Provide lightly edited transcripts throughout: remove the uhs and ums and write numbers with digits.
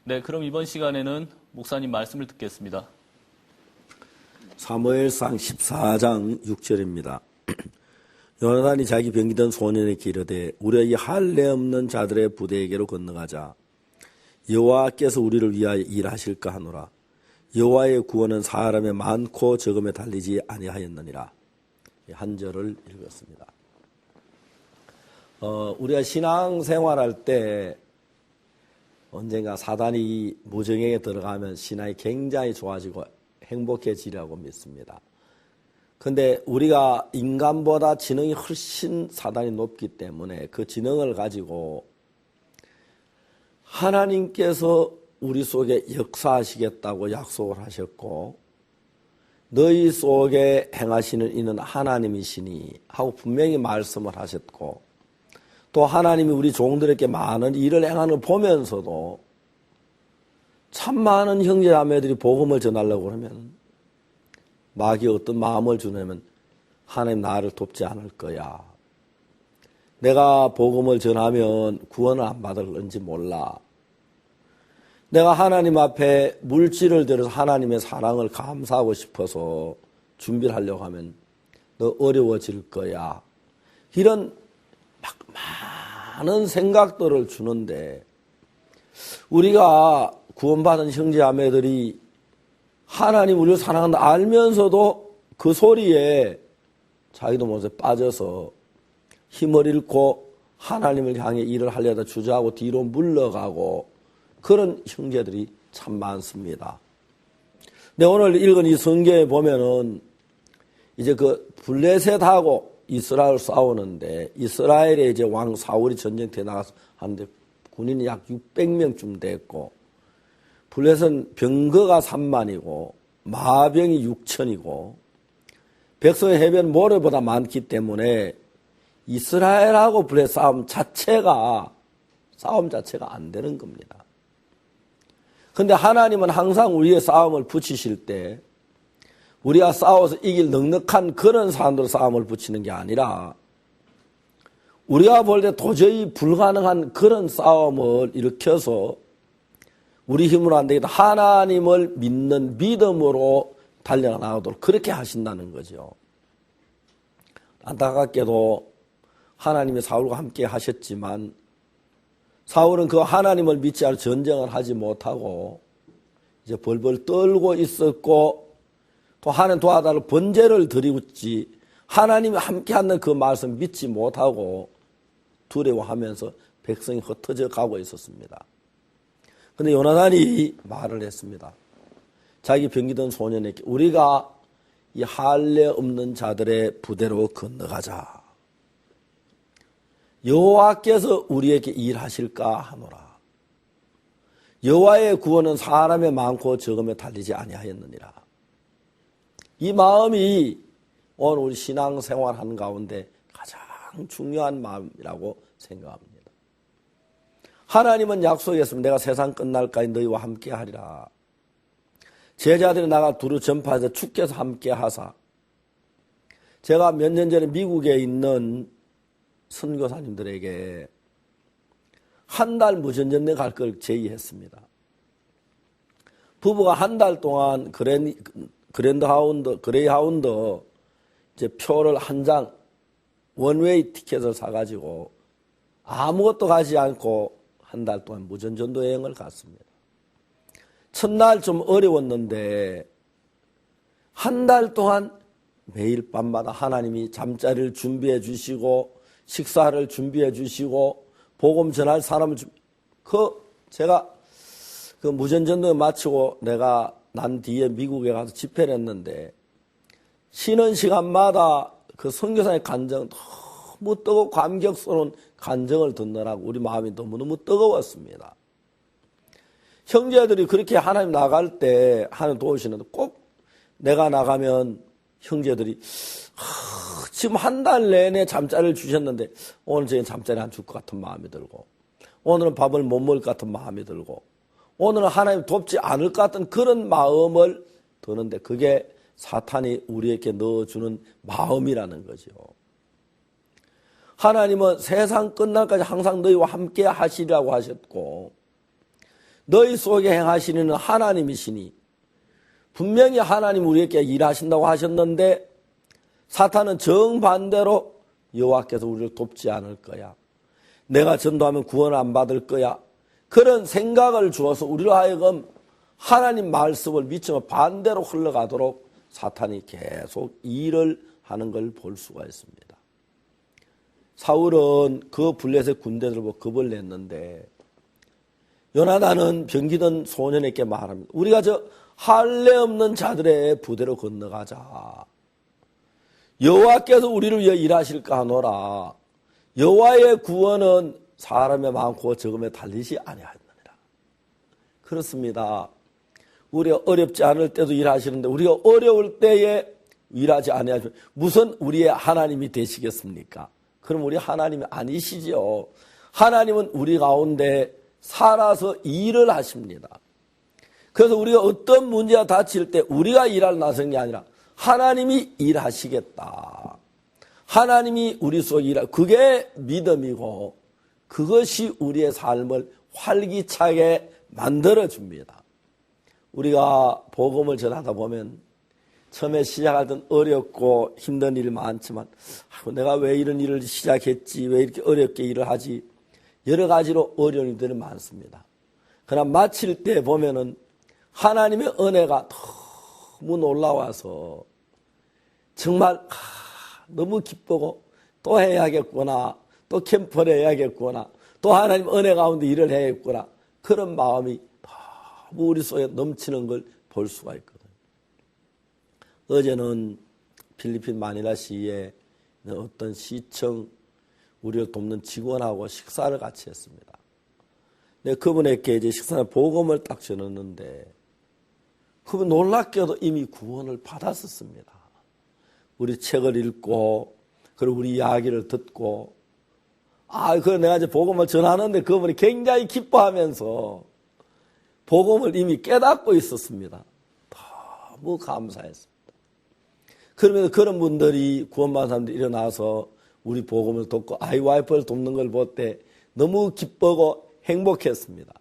네, 그럼 이번 시간에는 목사님 말씀을 듣겠습니다. 사무엘상 14장 6절입니다. 요나단이 자기 병기던 소년에게 이르되 우리가 이 할례 없는 자들의 부대에게로 건너가자. 여호와께서 우리를 위하여 일하실까 하노라. 여호와의 구원은 사람의 많고 적음에 달리지 아니하였느니라. 한 절을 읽었습니다. 우리가 신앙생활할 때 언젠가 사단이 무정행에 들어가면 신앙이 굉장히 좋아지고 행복해지리라고 믿습니다. 그런데 우리가 인간보다 지능이 훨씬 사단이 높기 때문에 그 지능을 가지고 하나님께서 우리 속에 역사하시겠다고 약속을 하셨고 너희 속에 행하시는 이는 하나님이시니 하고 분명히 말씀을 하셨고 또 하나님이 우리 종들에게 많은 일을 행하는 걸 보면서도 참 많은 형제자매들이 복음을 전하려고 그러면 마귀 어떤 마음을 주냐면 하나님 나를 돕지 않을 거야. 내가 복음을 전하면 구원을 안 받을는지 몰라. 내가 하나님 앞에 물질을 들여서 하나님의 사랑을 감사하고 싶어서 준비를 하려고 하면 너 어려워질 거야. 이런 많은 생각들을 주는데 우리가 구원받은 형제자매들이 하나님 우리를 사랑한다 알면서도 그 소리에 자기도 모르게 빠져서 힘을 잃고 하나님을 향해 일을 하려다 주저하고 뒤로 물러가고 그런 형제들이 참 많습니다. 근데 오늘 읽은 이 성경에 보면은 이제 그 블레셋하고 이스라엘 싸우는데 이스라엘의 이제 왕 사울이 전쟁터에 나가서 하는데 군인이 약 600명쯤 됐고 블레셋은 병거가 3만이고 마병이 6천이고 백성의 해변 모래보다 많기 때문에 이스라엘하고 블레셋 싸움 자체가 안 되는 겁니다. 그런데 하나님은 항상 우리의 싸움을 붙이실 때 우리가 싸워서 이길 넉넉한 그런 사람들 싸움을 붙이는 게 아니라 우리가 볼 때 도저히 불가능한 그런 싸움을 일으켜서 우리 힘으로 안 되겠다. 하나님을 믿는 믿음으로 달려나가도록 그렇게 하신다는 거죠. 안타깝게도 하나님이 사울과 함께 하셨지만 사울은 그 하나님을 믿지 않고 전쟁을 하지 못하고 이제 벌벌 떨고 있었고 또 하나님 도와달라고 번제를 드리고지 하나님이 함께하는 그 말씀 믿지 못하고 두려워하면서 백성이 흩어져 가고 있었습니다. 그런데 요나단이 말을 했습니다. 자기 병기던 소년에게 우리가 이 할례 없는 자들의 부대로 건너가자. 여호와께서 우리에게 일하실까 하노라. 여호와의 구원은 사람의 많고 적음에 달리지 아니하였느니라. 이 마음이 오늘 우리 신앙생활하는 가운데 가장 중요한 마음이라고 생각합니다. 하나님은 약속했습니다. 내가 세상 끝날까지 너희와 함께 하리라. 제자들이 나가 두루 전파해서 주께서 함께 하사. 제가 몇 년 전에 미국에 있는 선교사님들에게 한 달 무전전에 갈 걸 제의했습니다. 부부가 한 달 동안 그레이하운드 이제 표를 한 장 원웨이 티켓을 사가지고 아무것도 가지 않고 한 달 동안 무전전도 여행을 갔습니다. 첫날 좀 어려웠는데 한 달 동안 매일 밤마다 하나님이 잠자리를 준비해 주시고 식사를 준비해 주시고 복음 전할 사람을 제가 그 무전전도 마치고 내가 난 뒤에 미국에 가서 집회를 했는데 쉬는 시간마다 그 선교사의 간정 너무 뜨겁고 감격스러운 간정을 듣느라고 우리 마음이 너무너무 뜨거웠습니다. 형제들이 그렇게 하나님 나갈 때 하나님 도우시는데 꼭 내가 나가면 형제들이 지금 한 달 내내 잠자리를 주셨는데 오늘 저희는 잠자리 안 줄 것 같은 마음이 들고 오늘은 밥을 못 먹을 것 같은 마음이 들고 오늘은 하나님 돕지 않을 것 같은 그런 마음을 드는데 그게 사탄이 우리에게 넣어주는 마음이라는 거죠. 하나님은 세상 끝날까지 항상 너희와 함께 하시리라고 하셨고 너희 속에 행하시는 하나님이시니 분명히 하나님 우리에게 일하신다고 하셨는데 사탄은 정반대로 여호와께서 우리를 돕지 않을 거야. 내가 전도하면 구원을 안 받을 거야. 그런 생각을 주어서 우리로 하여금 하나님 말씀을 미처 반대로 흘러가도록 사탄이 계속 일을 하는 걸 볼 수가 있습니다. 사울은 그 블레셋 군대들을 보고 겁을 냈는데 요나단은 병기던 소년에게 말합니다. 우리가 저 할례 없는 자들의 부대로 건너가자. 여호와께서 우리를 위해 일하실까 하노라. 여호와의 구원은 사람의 많고 적음에 달리지 아니하느니라. 그렇습니다. 우리가 어렵지 않을 때도 일하시는데 우리가 어려울 때에 일하지 아니하시면 무슨 우리의 하나님이 되시겠습니까? 그럼 우리 하나님이 아니시죠. 하나님은 우리 가운데 살아서 일을 하십니다. 그래서 우리가 어떤 문제가 닥칠 때 우리가 일할 나서는 게 아니라 하나님이 일하시겠다. 하나님이 우리 속에 일하, 그게 믿음이고 그것이 우리의 삶을 활기차게 만들어줍니다. 우리가 복음을 전하다 보면 처음에 시작할 땐 어렵고 힘든 일이 많지만 내가 왜 이런 일을 시작했지, 왜 이렇게 어렵게 일을 하지, 여러 가지로 어려운 일들이 많습니다. 그러나 마칠 때 보면은 하나님의 은혜가 너무 놀라워서 정말 너무 기쁘고 또 해야겠구나, 또 캠프를 해야겠구나, 또 하나님 은혜 가운데 일을 해야겠구나, 그런 마음이 너무 우리 속에 넘치는 걸 볼 수가 있거든요. 어제는 필리핀 마닐라시에 어떤 시청 우리를 돕는 직원하고 식사를 같이 했습니다. 근데 그분에게 이제 식사에 복음을 딱 전했는데 그분 놀랍게도 이미 구원을 받았었습니다. 우리 책을 읽고 그리고 우리 이야기를 듣고 그래 내가 이제 복음을 전하는데 그분이 굉장히 기뻐하면서 복음을 이미 깨닫고 있었습니다. 너무 감사했습니다. 그러면서 그런 분들이 구원받은 사람들이 일어나서 우리 복음을 돕고 아이 와이프를 돕는 걸 볼 때 너무 기쁘고 행복했습니다.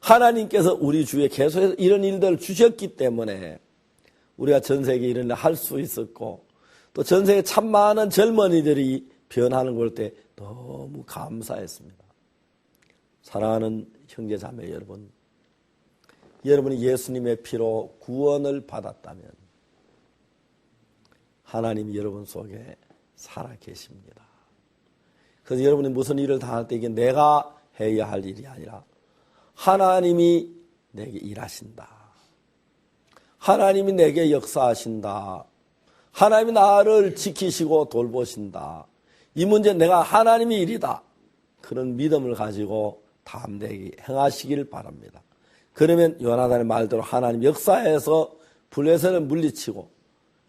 하나님께서 우리 주위에 계속해서 이런 일들을 주셨기 때문에 우리가 전 세계에 이런 일을 할 수 있었고 또 전 세계에 참 많은 젊은이들이 변하는 걸 볼 때 너무 감사했습니다. 사랑하는 형제 자매 여러분, 여러분이 예수님의 피로 구원을 받았다면 하나님이 여러분 속에 살아계십니다. 그래서 여러분이 무슨 일을 당할 때 이게 내가 해야 할 일이 아니라 하나님이 내게 일하신다. 하나님이 내게 역사하신다. 하나님이 나를 지키시고 돌보신다. 이 문제는 내가 하나님의 일이다. 그런 믿음을 가지고 담대히 행하시길 바랍니다. 그러면 요나단의 말대로 하나님 역사에서 블레셋을 물리치고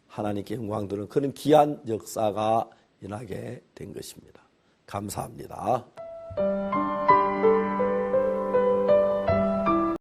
하나님께 영광 드리는 그런 귀한 역사가 일어나게 된 것입니다. 감사합니다.